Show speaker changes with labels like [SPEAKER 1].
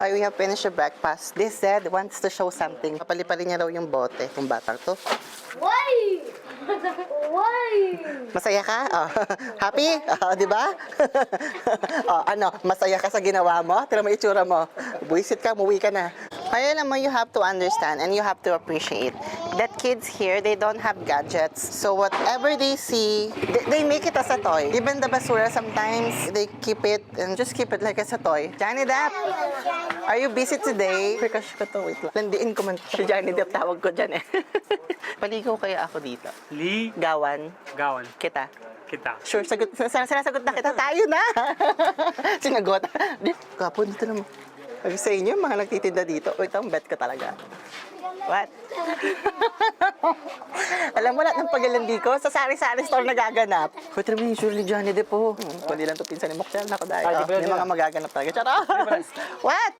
[SPEAKER 1] Ay, we have finished the breakfast. This Zed wants to show something. Papali-pali niya raw yung bote, kung batang to.
[SPEAKER 2] Why? Why?
[SPEAKER 1] Masaya ka? Oh. Happy? Oh, di ba? Oh, ano, masaya ka sa ginawa mo? Tira mo itsura mo. Buisit ka, umuwi ka na. Kaya naman, you have to understand and you have to appreciate that kids here, they don't have gadgets. So whatever they see, they make it as a toy. Even the basura, sometimes they keep it and just keep it like as a toy. Johnny Depp, are you busy today? Crush ko to, wait lang. Landiin ko man. Si Johnny Depp tawag ko dyan eh. Paligaw kaya ako dito. Gawan.
[SPEAKER 3] Gawan.
[SPEAKER 1] Kita.
[SPEAKER 3] Kita.
[SPEAKER 1] Sure, sinasagot na kita. Tayo na! Sinagot. Kapo, dito naman. Sabi sa inyo, mga nagtitinda dito. Ito ang bet ko talaga. What? Alam mo lahat ng pagalandi ko, sa sari-sari store nagaganap. Kung tira mo yung Shirley Johnny Depp po. Kundi lang ito pinsan ni Mokchel na ko dahil. May mga magaganap talaga. Charot! What?